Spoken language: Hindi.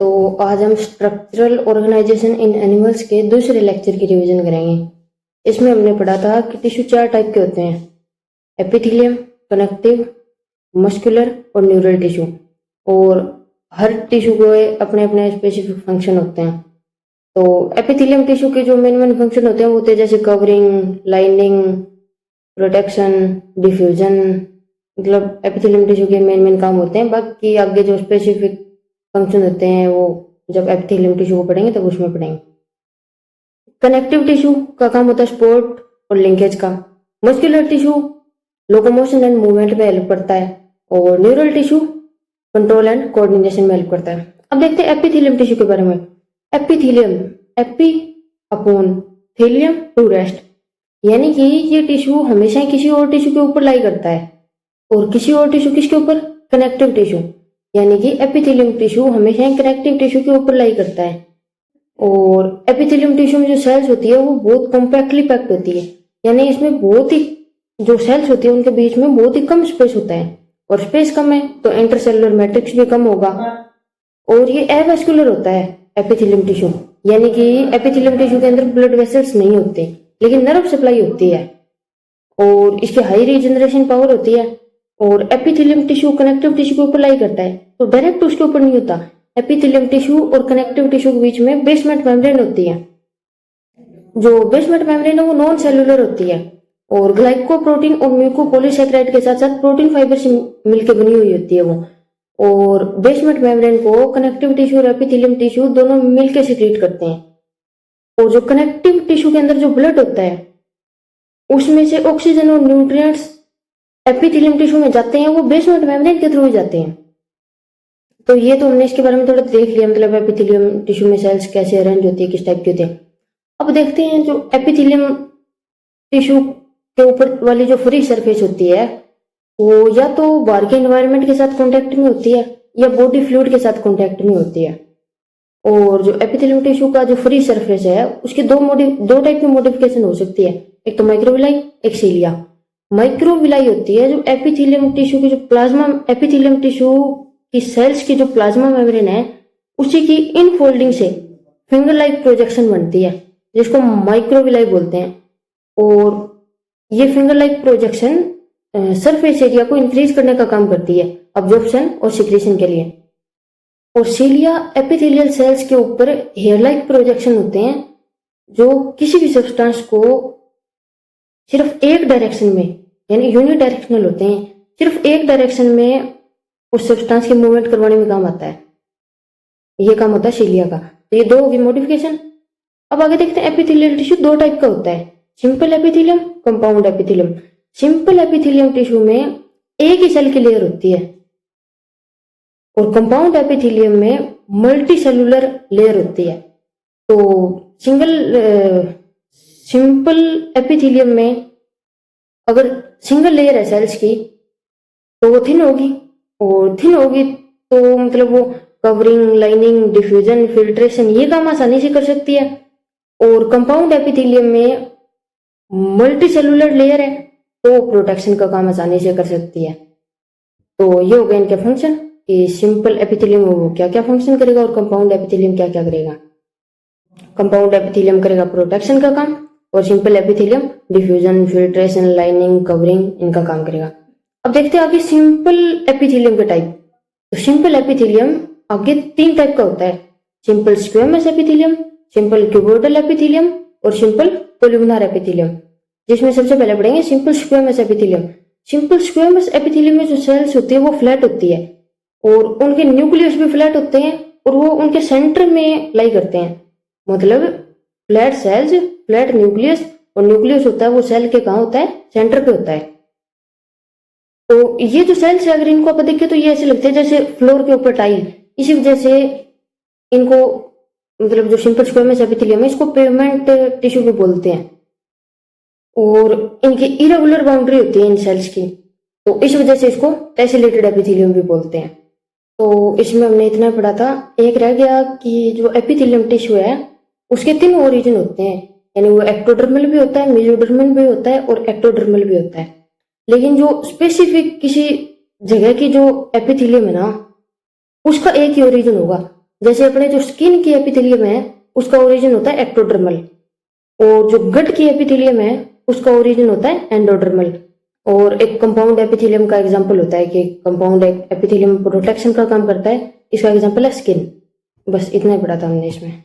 तो आज हम स्ट्रक्चरल ऑर्गेनाइजेशन इन एनिमल्स के दूसरे लेक्चर की रिवीजन करेंगे। इसमें हमने पढ़ा था कि टिश्यू चार टाइप के होते हैं: एपिथेलियम, कनेक्टिव, मस्कुलर और न्यूरल टिश्यू। और हर टिश्यू के अपने अपने स्पेसिफिक फंक्शन होते हैं। तो एपिथेलियम टिश्यू के जो मेन मेन फंक्शन होते हैं वो होते हैं जैसे कवरिंग, लाइनिंग, प्रोटेक्शन, डिफ्यूजन। मतलब एपिथेलियम टिश्यू के मेन मेन काम होते हैं। बाकी आगे जो स्पेसिफिक फंक्शन होते हैं वो जब एपिथेलियम टिश्यू को पढ़ेंगे तब उसमें पढ़ेंगे। कनेक्टिव टिश्यू का काम होता है सपोर्ट और लिंकेज का। Muscular tissue locomotion and movement में हेल्प करता है। और neural tissue control and coordination में हेल्प करता है। अब देखते हैं एपिथेलियम टिश्यू के बारे में। Epithelium, epi upon thelium to rest, यानी कि ये टिश्यू हमेशा किसी और टिश्यू के ऊपर लाई करता है। और किसी और टिश्यू किसके ऊपर? कनेक्टिव टिश्यू, यानी कि एपिथेलियम टिश्यू हमेशा कनेक्टिव टिश्यू के ऊपर लाई करता है। और एपिथेलियम टिश्यू में जो सेल्स होती है वो बहुत कॉम्पैक्टली पैक्ड होती है, यानी इसमें बहुत ही जो सेल्स होती है उनके बीच में बहुत ही कम स्पेस होता है। और स्पेस कम है तो इंटरसेलुलर मैट्रिक्स भी कम होगा। और ये एवास्कुलर होता है एपिथेलियम टिश्यू, यानी कि एपिथेलियम टिश्यू के अंदर ब्लड वेसल्स नहीं होते लेकिन नर्व सप्लाई होती है। और इसकी हाई रीजनरेशन पावर होती है। और एपिथेलियम टिश्यू कनेक्टिव टिश्यू के ऊपर लाई करता है तो डायरेक्ट उसके ऊपर नहीं होता। एपिथेलियम टिश्यू और कनेक्टिव टिश्यू के बीच में बेसमेंट मेम्ब्रेन होती है। जो बेसमेंट मेम्ब्रेन है वो नॉन सेलुलर होती है और ग्लाइकोप्रोटीन और म्यूकोपॉलीसैकेराइड के साथ साथ प्रोटीन फाइबर से मिलकर बनी हुई होती है वो। और बेसमेंट मेम्ब्रेन को कनेक्टिव टिश्यू और एपिथेलियम टिश्यू दोनों मिलकर सिक्रीट करते हैं। और जो कनेक्टिव टिश्यू के अंदर जो ब्लड होता है उसमें से ऑक्सीजन और न्यूट्रिएंट्स एपिथेलियम टिश्यू में जाते हैं, वो बेसमेंट मेम्ब्रेन के थ्रू जाते हैं। तो ये तो हमने इसके बारे में थोड़ा देख लिया, मतलब एपिथेलियम टिश्यू में सेल्स कैसे अरेंज होती है, किस टाइप की होती है। अब देखते हैं जो एपिथेलियम टिश्यू के ऊपर वाली जो फ्री सरफेस होती है वो या तो बाहर के एनवायरनमेंट के साथ कांटेक्ट में होती है या बॉडी फ्लूइड के साथ कांटेक्ट में होती है। और जो एपिथेलियम टिश्यू का जो फ्री सरफेस है उसके दो टाइप की मॉडिफिकेशन हो सकती है, एक तो माइक्रोविलाई, एक सीलिया। माइक्रोविलाई होती है जो एपिथेलियम टिश्यू की जो प्लाज्मा, एपिथेलियम टिश्यू की सेल्स की जो प्लाज्मा मेम्ब्रेन है उसी की इनफोल्डिंग से फिंगर लाइक प्रोजेक्शन बनती है जिसको माइक्रोविलाई बोलते हैं। और ये finger like projection surface area को इंक्रीज करने का काम करती है अब्जॉर्प्शन और सिक्रीशन के लिए। और सीलिया एपिथेलियल सेल्स के ऊपर हेयर लाइक प्रोजेक्शन होते हैं जो किसी भी सब्सटेंस को सिर्फ एक डायरेक्शन में, यानी यूनि डायरेक्शनल होते हैं, सिर्फ एक डायरेक्शन में उस सब्सटेंस की मूवमेंट करवाने में काम आता है। ये काम होता है सीलिया का। तो ये दो होगी मॉडिफिकेशन। अब आगे देखते हैं एपिथेलियल टिश्यू दो टाइप का होता है, simple epithelium, compound epithelium. Simple epithelium tissue में एक ही सेल की लेयर होती है और कंपाउंड एपिथेलियम में मल्टी सेलुलर लेयर होती है। तो सिंपल एपिथेलियम में अगर सिंगल लेयर है सेल्स की तो वो थिन होगी, और थिन होगी तो मतलब वो कवरिंग, लाइनिंग, डिफ्यूजन, फिल्ट्रेशन ये काम आसानी से कर सकती है। और कंपाउंड एपिथेलियम में मल्टी सेलुलर लेयर है तो प्रोटेक्शन का काम आसानी से कर सकती है। तो ये हो गए इनके फंक्शन कि सिंपल एपिथेलियम वो क्या क्या फंक्शन करेगा और कंपाउंड एपिथेलियम क्या क्या करेगा। कंपाउंड एपिथेलियम करेगा प्रोटेक्शन का काम और simple epithelium diffusion, filtration, lining, covering इनका काम करेगा। अब देखते हैं आगे सिंपल एपिथेलियम के टाइप। तो सिंपल एपिथेलियम आगे तीन टाइप का होता है, simple squamous epithelium, simple cuboidal epithelium और सिंपल कोल्यूमिनार एपिथेलियम। जिसमें सबसे पहले पढ़ेंगे simple squamous epithelium. Simple squamous epithelium में जो सेल्स होती है वो फ्लैट होती है और उनके न्यूक्लियस भी फ्लैट होते हैं और वो उनके सेंटर में लाई करते हैं। मतलब फ्लैट सेल्स, फ्लैट न्यूक्लियस, और न्यूक्लियस होता है वो सेल के कहाँ होता है? सेंटर पे होता है। तो ये जो सेल्स है अगर इनको आप देखें तो ये ऐसे लगते हैं जैसे फ्लोर के ऊपर टाइल। इसी वजह से इनको मतलब जो सिंपल स्क्वेमस एपिथेलियम है इसको पेवमेंट टिश्यू भी बोलते हैं। और इनकी इरेगुलर बाउंड्री होती है इन सेल्स की, तो इस वजह से इसको टेसेलेटेड एपिथेलियम भी बोलते हैं। तो इसमें हमने इतना पढ़ा था। एक रह गया कि जो एपिथेलियम टिश्यू है उसके तीन ओरिजिन होते हैं, यानी वो एक्टोडर्मल भी होता है, मेसोडर्मल भी होता है और एक्टोडर्मल भी होता है। लेकिन जो स्पेसिफिक किसी जगह की जो एपिथेलियम है ना उसका एक ही ओरिजिन होगा। जैसे अपने जो स्किन की एपिथेलियम है उसका ओरिजिन होता है एक्टोडर्मल, और जो गट की एपिथेलियम है उसका ओरिजिन होता है एंडोडर्मल। और एक कंपाउंड एपिथेलियम का एग्जांपल होता है कि कंपाउंड एपिथेलियम प्रोटेक्शन का काम करता है, इसका एग्जांपल है स्किन। बस इतना ही पढ़ा था हमने इसमें।